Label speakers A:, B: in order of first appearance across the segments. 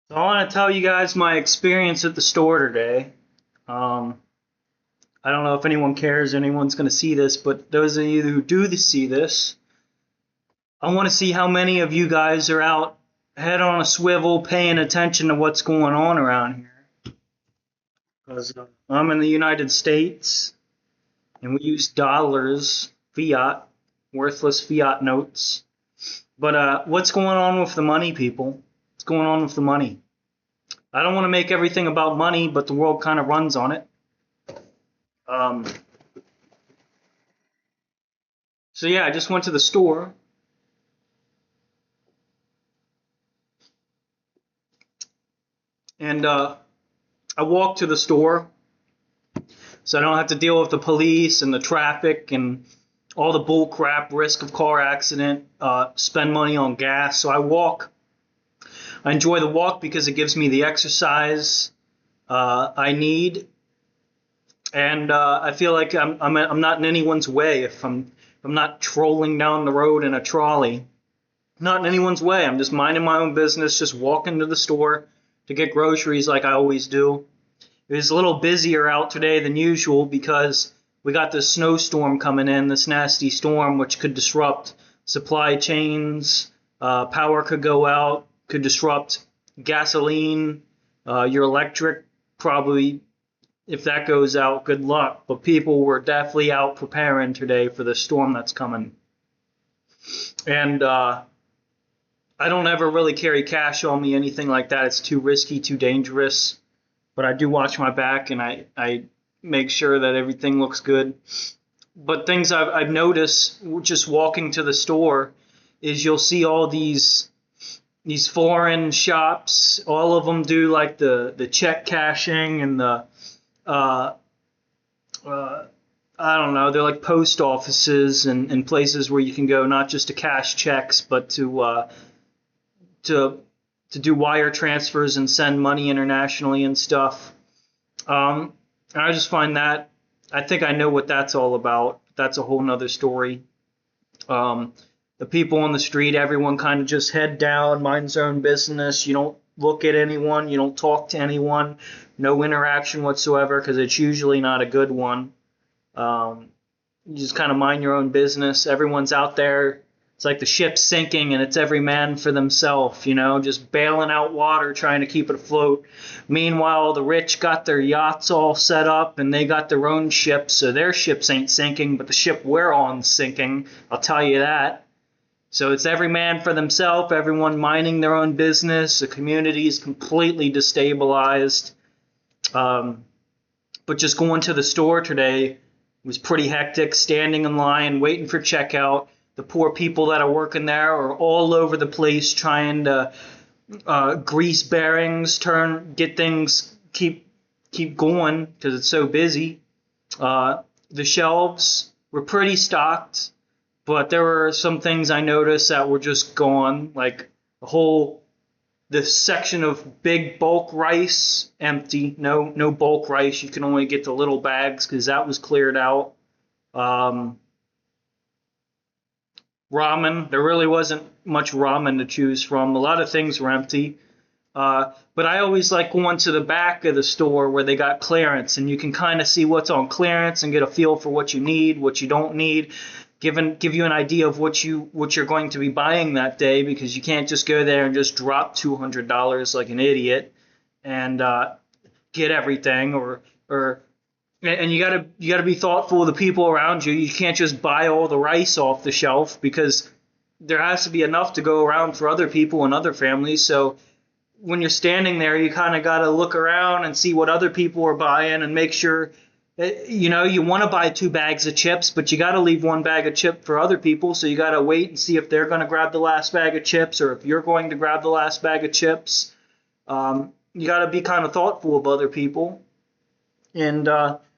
A: So I want to tell you guys my experience at the store today. Um, I don't know if anyone cares, anyone's going to see this, but those of you who do see this, I want to see how many of you guys are out, head on a swivel, paying attention to what's going on around here. Because I'm in the United States, and we use dollars, fiat, worthless fiat notes. But what's going on with the money, people? What's going on with the money? I don't want to make everything about money, but the world kind of runs on it. Um, so yeah, I just went to the store and I walked to the store so I don't have to deal with the police and the traffic and all the bull crap, risk of car accident, spend money on gas. So I walk. I enjoy the walk because it gives me the exercise I need, and I feel like I'm not in anyone's way if I'm not trolling down the road in a trolley. Not in anyone's way. I'm just minding my own business, just walking to the store to get groceries like I always do. It was a little busier out today than usual because we got this snowstorm coming in, this nasty storm, which could disrupt supply chains. Power could go out, could disrupt gasoline, your electric. Probably, if that goes out, good luck. But people were definitely out preparing today for the storm that's coming. And I don't ever really carry cash on me, anything like that. It's too risky, too dangerous. But I do watch my back and I make sure that everything looks good. But things I've noticed just walking to the store is you'll see all these foreign shops. All of them do like the check cashing and the uh, uh, I don't know. They're like post offices and places where you can go not just to cash checks, but to to do wire transfers and send money internationally and stuff. And I just find that I think I know what that's all about. That's a whole nother story. Um, the people on the street, everyone kind of just head down, minds their own business. You don't look at anyone, you don't talk to anyone, no interaction whatsoever because it's usually not a good one. Um, you just kind of mind your own business. Everyone's out there. It's like the ship's sinking and it's every man for themselves, just bailing out water, trying to keep it afloat. Meanwhile, the rich got their yachts all set up and they got their own ships, so their ships ain't sinking, but the ship we're on's sinking. I'll tell you that. So it's every man for themselves, everyone minding their own business. The community is completely destabilized. Um, but just going to the store today was pretty hectic, standing in line, waiting for checkout. The poor people that are working there are all over the place trying to grease bearings, get things, keep going because it's so busy. The shelves were pretty stocked, but there were some things I noticed that were just gone, like this section of big bulk rice empty. No bulk rice. You can only get the little bags because that was cleared out. Um, Ramen. There really wasn't much ramen to choose from. A lot of things were empty. But I always like going to the back of the store where they got clearance, and you can kind of see what's on clearance and get a feel for what you need, what you don't need, give you an idea of what you're going to be buying that day, because you can't just go there and just drop $200 like an idiot and get everything, or and you gotta be thoughtful of the people around you. You can't just buy all the rice off the shelf because there has to be enough to go around for other people and other families. So when you're standing there, you kind of got to look around and see what other people are buying and make sure, you want to buy 2 bags of chips, but you got to leave 1 bag of chip for other people. So you got to wait and see if they're going to grab the last bag of chips or if you're going to grab the last bag of chips. You got to be kind of thoughtful of other people. And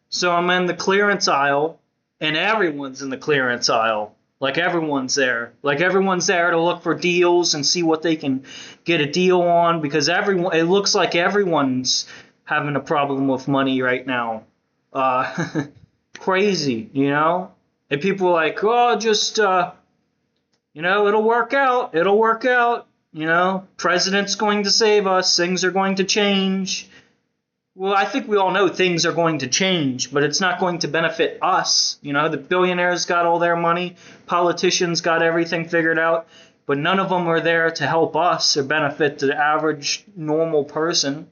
A: so I'm in the clearance aisle, and everyone's in the clearance aisle. Like everyone's there. Like everyone's there to look for deals and see what they can get a deal on, because it looks like everyone's having a problem with money right now. Crazy, And people are like, oh, just, it'll work out. It'll work out. President's going to save us. Things are going to change. Well, I think we all know things are going to change, but it's not going to benefit us. The billionaires got all their money. Politicians got everything figured out, but none of them are there to help us or benefit the average normal person.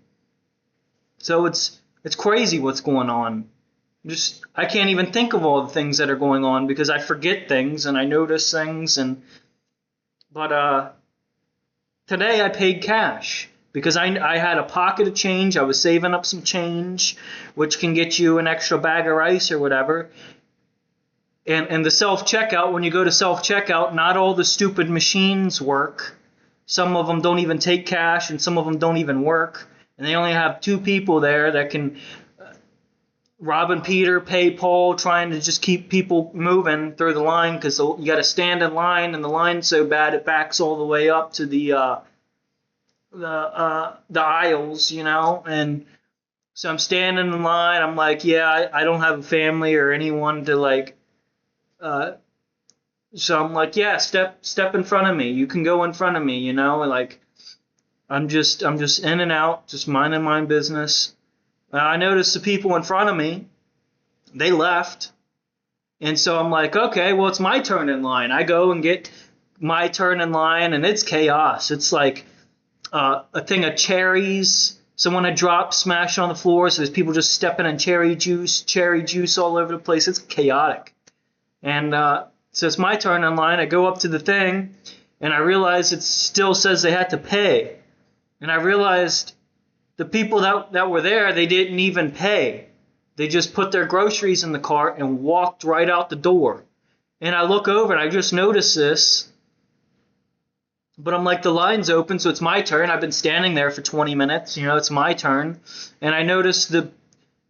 A: So it's crazy what's going on. I can't even think of all the things that are going on because I forget things and I notice things. But today I paid cash because I had a pocket of change. I was saving up some change, which can get you an extra bag of rice or whatever. And the self-checkout, when you go to self-checkout, not all the stupid machines work. Some of them don't even take cash, and some of them don't even work. And they only have 2 people there that can robbing Peter, pay Paul, trying to just keep people moving through the line because you got to stand in line, and the line's so bad it backs all the way up to the aisles, And so I'm standing in line. I'm like, yeah, I don't have a family or anyone to like. So I'm like, yeah, step in front of me. You can go in front of me, Like I'm just in and out, just minding my business. I noticed the people in front of me, they left. And so I'm like, okay, well, it's my turn in line. I go and get my turn in line, and it's chaos. It's like a thing of cherries. Someone had dropped, smashed on the floor, so there's people just stepping in cherry juice all over the place. It's chaotic. And so it's my turn in line. I go up to the thing, and I realize it still says they had to pay. And I realized the people that were there, they didn't even pay. They just put their groceries in the cart and walked right out the door. And I look over and I just noticed this. But I'm like, the line's open, so it's my turn. I've been standing there for 20 minutes. It's my turn. And I noticed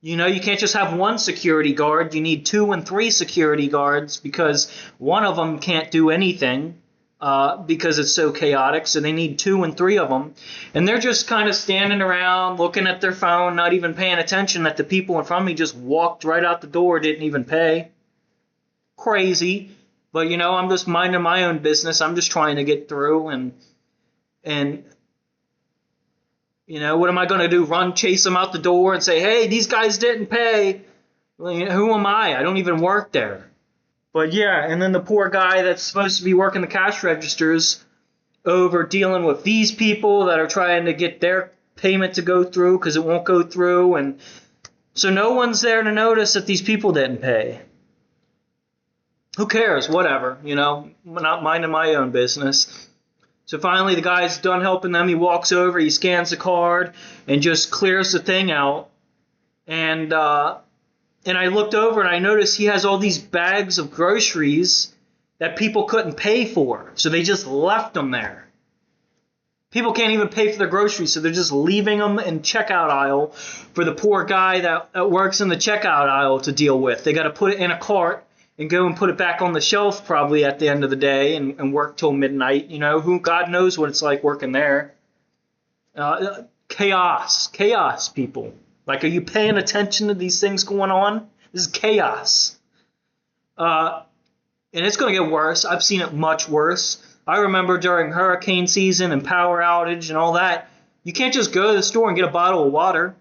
A: you can't just have one security guard. You need 2 and 3 security guards because one of them can't do anything. Because it's so chaotic, so they need 2 and 3 of them. And they're just kind of standing around, looking at their phone, not even paying attention that the people in front of me just walked right out the door, didn't even pay. Crazy. But, I'm just minding my own business. I'm just trying to get through. And what am I going to do? Chase them out the door and say, hey, these guys didn't pay. Well, who am I? I don't even work there. But yeah, and then the poor guy that's supposed to be working the cash registers over dealing with these people that are trying to get their payment to go through because it won't go through. And so no one's there to notice that these people didn't pay. Who cares? Whatever, I'm not minding my own business. So finally the guy's done helping them. He walks over, he scans the card and just clears the thing out. And I looked over and I noticed he has all these bags of groceries that people couldn't pay for. So they just left them there. People can't even pay for their groceries, so they're just leaving them in checkout aisle for the poor guy that works in the checkout aisle to deal with. They got to put it in a cart and go and put it back on the shelf probably at the end of the day and work till midnight. God knows what it's like working there. Chaos, people. Like, are you paying attention to these things going on? This is chaos. And it's going to get worse. I've seen it much worse. I remember during hurricane season and power outage and all that, you can't just go to the store and get a bottle of water.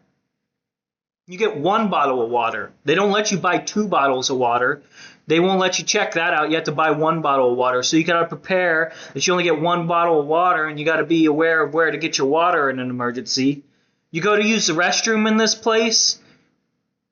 A: You get 1 bottle of water. They don't let you buy 2 bottles of water. They won't let you check that out. You have to buy 1 bottle of water. So you got to prepare that you only get 1 bottle of water, and you got to be aware of where to get your water in an emergency. You go to use the restroom in this place,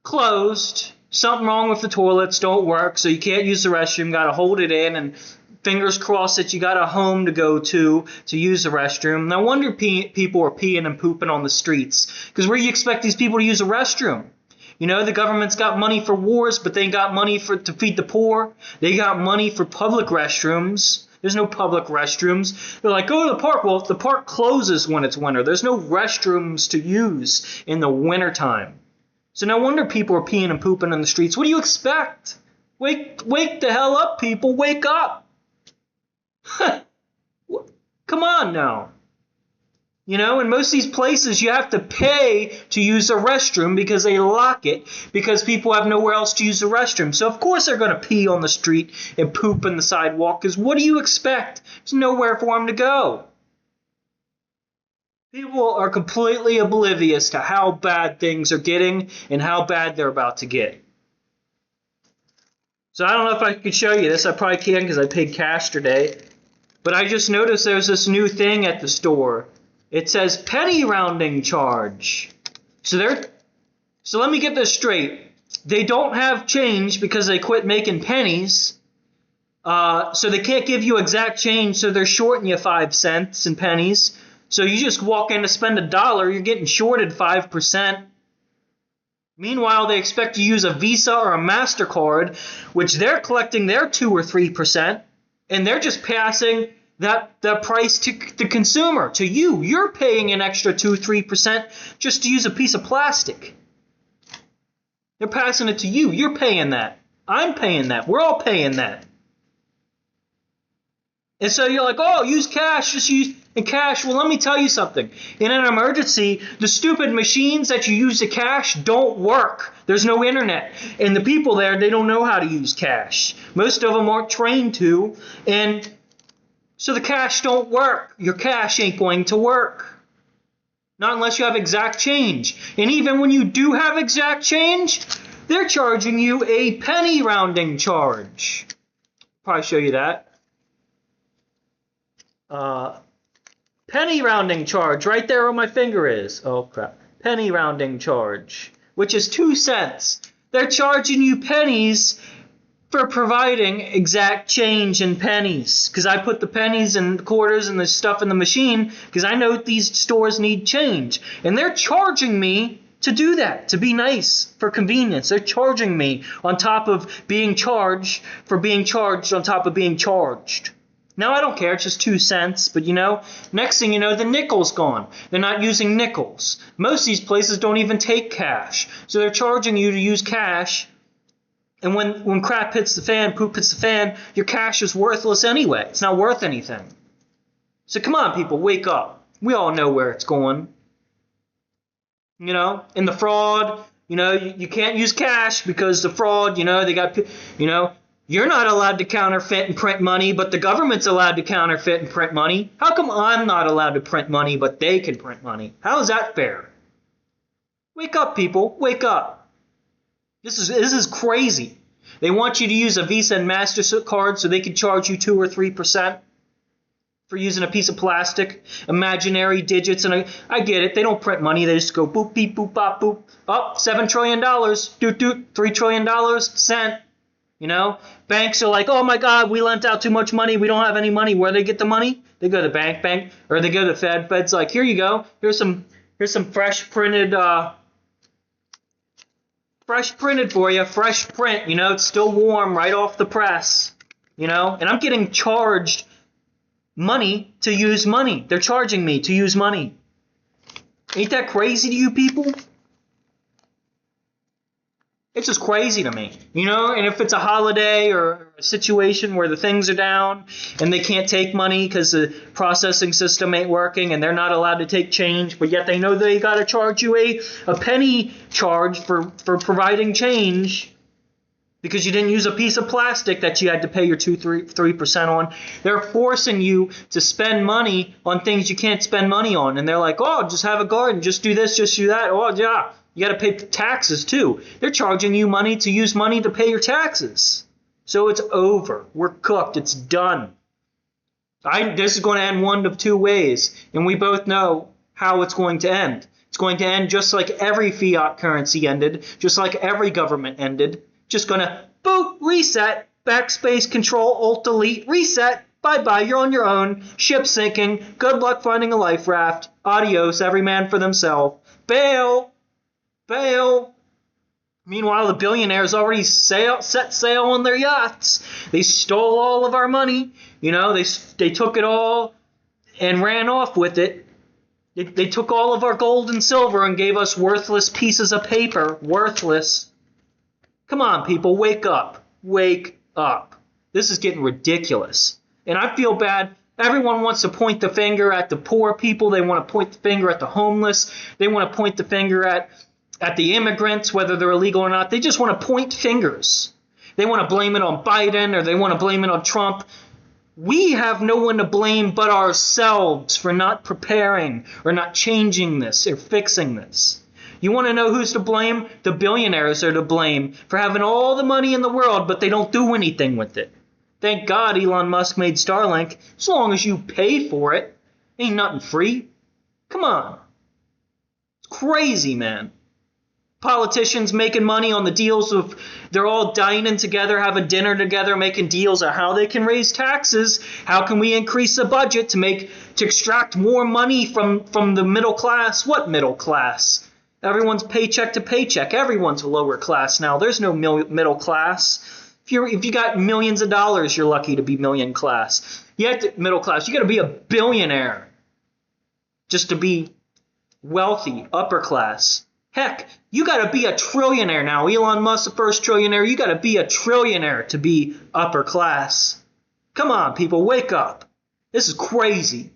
A: closed. Something wrong with the toilets, don't work, so you can't use the restroom. Got to hold it in, and fingers crossed that you got a home to go to use the restroom. No wonder people are peeing and pooping on the streets, because where do you expect these people to use a restroom? The government's got money for wars, but they ain't got money to feed the poor. They got money for public restrooms. There's no public restrooms. They're like, go to the park. Well, the park closes when it's winter. There's no restrooms to use in the wintertime. So no wonder people are peeing and pooping in the streets. What do you expect? Wake the hell up, people. Wake up. Come on now. In most of these places, you have to pay to use the restroom because they lock it because people have nowhere else to use the restroom. So, of course, they're going to pee on the street and poop in the sidewalk because what do you expect? There's nowhere for them to go. People are completely oblivious to how bad things are getting and how bad they're about to get. So I don't know if I could show you this. I probably can because I paid cash today. But I just noticed there's this new thing at the store. It says penny rounding charge. So let me get this straight. They don't have change because they quit making pennies. So they can't give you exact change, so they're shorting you 5 cents in pennies. So you just walk in to spend $1, you're getting shorted 5%. Meanwhile, they expect you to use a Visa or a MasterCard, which they're collecting their 2 or 3%, and they're just passing that price to the consumer, to you. You're paying an extra 2-3% just to use a piece of plastic. They're passing it to you. You're paying that. I'm paying that. We're all paying that. And so you're like, oh, use cash, just use cash. Well, let me tell you something. In an emergency, the stupid machines that you use to cash don't work. There's no internet. And the people there, they don't know how to use cash. Most of them aren't trained to. And so the cash don't work. Your cash ain't going to work. Not unless you have exact change. And even when you do have exact change, they're charging you a penny rounding charge. Probably show you that. Penny rounding charge right there where my finger is. Oh crap. Penny rounding charge, which is 2 cents. They're charging you pennies for providing exact change in pennies. Because I put the pennies and quarters and the stuff in the machine because I know these stores need change. And they're charging me to do that, to be nice, for convenience. They're charging me on top of being charged for being charged on top of being charged. Now, I don't care. It's just 2 cents. But, next thing you know, the nickel's gone. They're not using nickels. Most of these places don't even take cash. So they're charging you to use cash. And when crap hits the fan, poop hits the fan, your cash is worthless anyway. It's not worth anything. So come on, people, wake up. We all know where it's going. And the fraud, you can't use cash because the fraud, they got, you're not allowed to counterfeit and print money, but the government's allowed to counterfeit and print money. How come I'm not allowed to print money, but they can print money? How is that fair? Wake up, people. Wake up. This is crazy. They want you to use a Visa and MasterCard so they can charge you 2 or 3% for using a piece of plastic, imaginary digits. And I get it. They don't print money. They just go boop, beep, boop, bop, boop. Up, $7 trillion. Doot, doot, $3 trillion. Cent. Banks are like, oh my God, we lent out too much money. We don't have any money. Where do they get the money? They go to the bank, or they go to the Fed. Fed's like, here you go. Here's some fresh printed for you. Fresh print. It's still warm right off the press. And I'm getting charged money to use money. They're charging me to use money. Ain't that crazy to you people? It's just crazy to me, and if it's a holiday or a situation where the things are down and they can't take money because the processing system ain't working and they're not allowed to take change, but yet they know they got to charge you a penny charge for providing change because you didn't use a piece of plastic that you had to pay your 2-3% on. They're forcing you to spend money on things you can't spend money on. And they're like, oh, just have a garden, just do this, just do that. Oh, yeah. You got to pay taxes, too. They're charging you money to use money to pay your taxes. So it's over. We're cooked. It's done. This is going to end one of 2 ways. And we both know how it's going to end. It's going to end just like every fiat currency ended, just like every government ended. Just going to, boop, reset, backspace, control, alt, delete, reset. Bye-bye, you're on your own. Ship sinking. Good luck finding a life raft. Adios, every man for themselves. Bail. Bail. Meanwhile, the billionaires already set sail on their yachts. They stole all of our money. They took it all and ran off with it. They took all of our gold and silver and gave us worthless pieces of paper. Worthless. Come on, people, wake up. Wake up. This is getting ridiculous. And I feel bad. Everyone wants to point the finger at the poor people. They want to point the finger at the homeless. They want to point the finger at the immigrants, whether they're illegal or not. They just want to point fingers. They want to blame it on Biden or they want to blame it on Trump. We have no one to blame but ourselves for not preparing or not changing this or fixing this. You want to know who's to blame? The billionaires are to blame for having all the money in the world, but they don't do anything with it. Thank God Elon Musk made Starlink. As long as you pay for it, ain't nothing free. Come on. It's crazy, man. Politicians making money on the deals of they're all dining together, having dinner together, making deals on how they can raise taxes, how can we increase the budget to extract more money from the middle class. What middle class? Everyone's paycheck to paycheck. Everyone's a lower class now. There's no middle class. If you got millions of dollars, you're lucky to be middle class. You got to be a billionaire just to be wealthy, upper class. Heck, you got to be a trillionaire now. Elon Musk, the first trillionaire. You got to be a trillionaire to be upper class. Come on, people, wake up. This is crazy.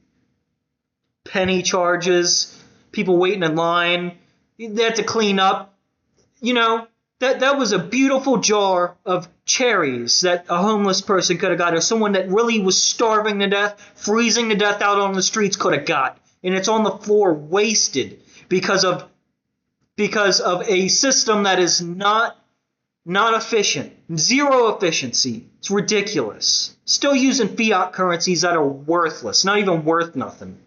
A: Penny charges, people waiting in line. They had to clean up. You know, that was a beautiful jar of cherries that a homeless person could have got, or someone that really was starving to death, freezing to death out on the streets could have got. And it's on the floor wasted because of a system that is not efficient. Zero efficiency. It's ridiculous. Still using fiat currencies that are worthless, not even worth nothing.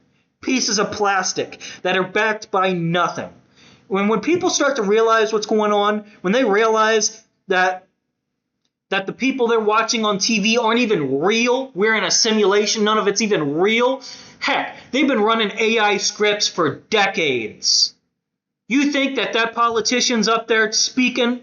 A: Pieces of plastic that are backed by nothing. When people start to realize what's going on, when they realize that the people they're watching on TV aren't even real, we're in a simulation, none of it's even real. Heck, they've been running AI scripts for decades. You think that politician's up there speaking?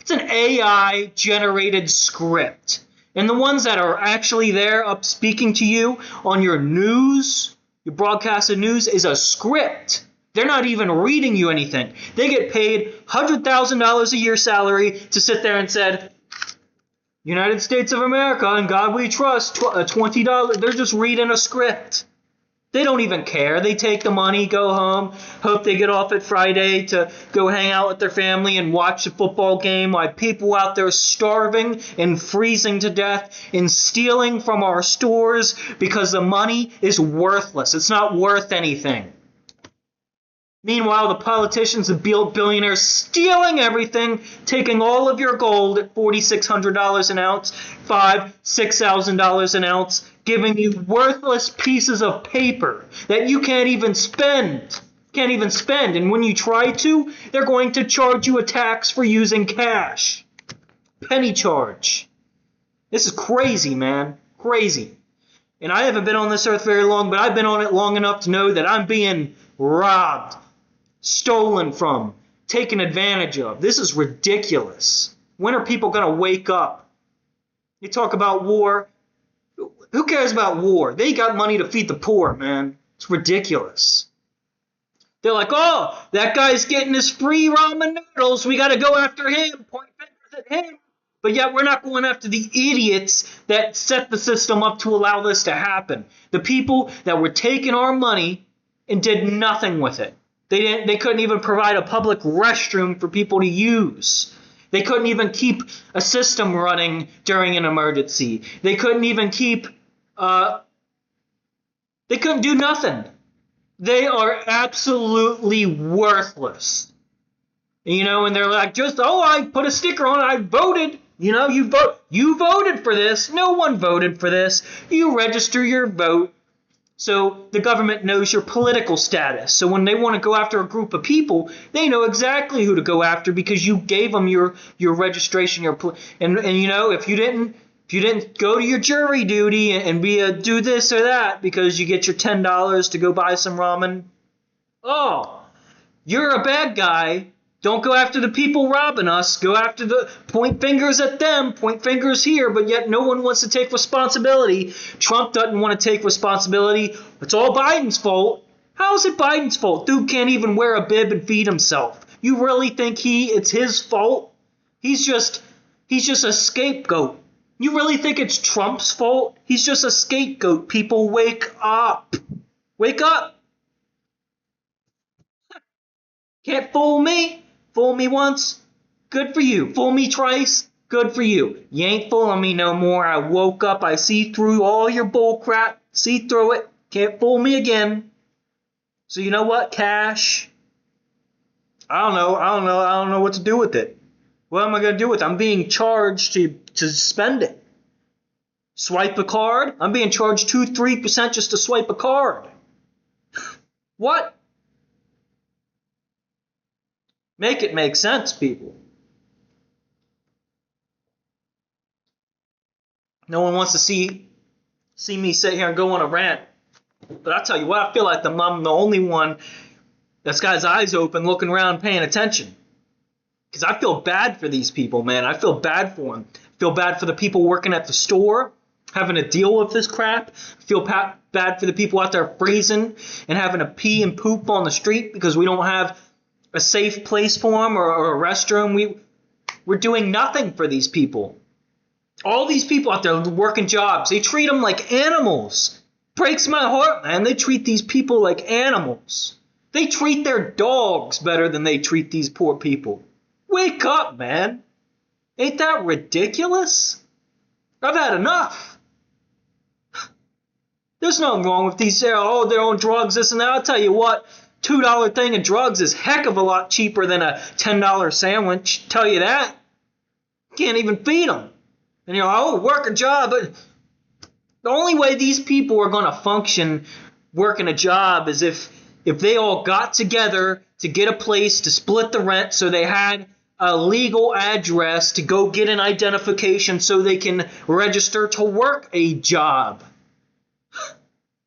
A: It's an AI-generated script. And the ones that are actually there up speaking to you on your news, your broadcasted news, is a script. They're not even reading you anything. They get paid $100,000 a year salary to sit there and said, United States of America, in God we trust, $20. They're just reading a script. They don't even care. They take the money, go home, hope they get off at Friday to go hang out with their family and watch a football game while people out there starving and freezing to death and stealing from our stores because the money is worthless. It's not worth anything. Meanwhile, the politicians and billionaires stealing everything, taking all of your gold at $4,600 an ounce, $5,000, $6,000 an ounce, giving you worthless pieces of paper that you can't even spend. And when you try to, they're going to charge you a tax for using cash. Penny charge. This is crazy, man. Crazy. And I haven't been on this earth very long, but I've been on it long enough to know that I'm being robbed, stolen from, taken advantage of. This is ridiculous. When are people going to wake up? You talk about war. Who cares about war? They got money to feed the poor, man. It's ridiculous. They're like, oh, that guy's getting his free ramen noodles. We got to go after him. Point fingers at him. But yet we're not going after the idiots that set the system up to allow this to happen. The people that were taking our money and did nothing with it. They couldn't even provide a public restroom for people to use. They couldn't even keep a system running during an emergency. They couldn't even keep they couldn't do nothing. They are absolutely worthless. And they're like, I put a sticker on it, I voted. You voted for this. No one voted for this. You register your vote. So the government knows your political status. So when they want to go after a group of people, they know exactly who to go after because you gave them your registration, if you didn't go to your jury duty and do this or that because you get your $10 to go buy some ramen, you're a bad guy. Don't go after the people robbing us. Go after point fingers at them, point fingers here, but yet no one wants to take responsibility. Trump doesn't want to take responsibility. It's all Biden's fault. How is it Biden's fault? Dude can't even wear a bib and feed himself. You really think it's his fault? He's just a scapegoat. You really think it's Trump's fault? He's just a scapegoat. People, wake up. Wake up. Can't fool me. Fool me once, good for you. Fool me twice, Good for you. You ain't fooling me no more. I woke up. I see through all your bull crap. See through it. Can't fool me again. So you know what, Cash? I don't know what to do with it. What am I going to do with it? I'm being charged to spend it. Swipe a card? I'm being charged 2-3% just to swipe a card. What? Make it make sense, people. No one wants to see me sit here and go on a rant. But I tell you what, I feel like I'm the only one that's got his eyes open, looking around, paying attention. Because I feel bad for these people, man. I feel bad for them. I feel bad for the people working at the store, having to deal with this crap. I feel bad for the people out there freezing and having to pee and poop on the street because we don't have a safe place for them or a restroom. We're doing nothing for these people. All these people out there working jobs, they treat them like animals. Breaks my heart, man. They treat these people like animals. They treat their dogs better than they treat these poor people. Wake up, man. Ain't that ridiculous? I've had enough. There's nothing wrong with these, they're on drugs, this and that. I'll tell you what, $2 thing of drugs is heck of a lot cheaper than a $10 sandwich. Tell you that. Can't even feed them. And you're like, work a job. But the only way these people are going to function working a job is if they all got together to get a place to split the rent so they had a legal address to go get an identification so they can register to work a job.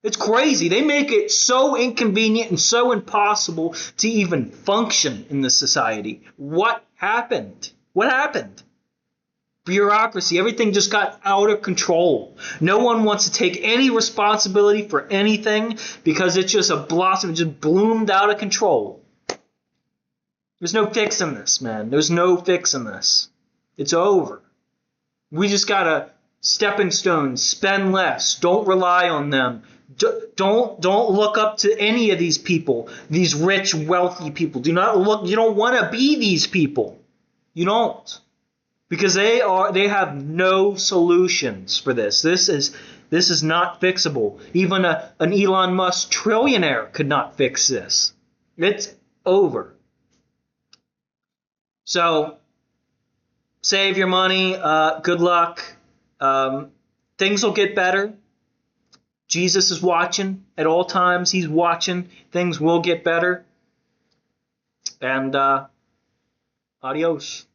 A: It's crazy. They make it so inconvenient and so impossible to even function in this society. What happened? What happened? Bureaucracy. Everything just got out of control. No one wants to take any responsibility for anything because it's just a blossom. It just bloomed out of control. There's no fixing this, man. There's no fixing this. It's over. We just gotta stepping stones, spend less, don't rely on them. Don't look up to any of these people, these rich, wealthy people. Do not look. You don't want to be these people. You don't, because they have no solutions for this. This is not fixable. Even an Elon Musk trillionaire could not fix this. It's over. So save your money. Good luck. Things will get better. Jesus is watching at all times. He's watching. Things will get better. And adios.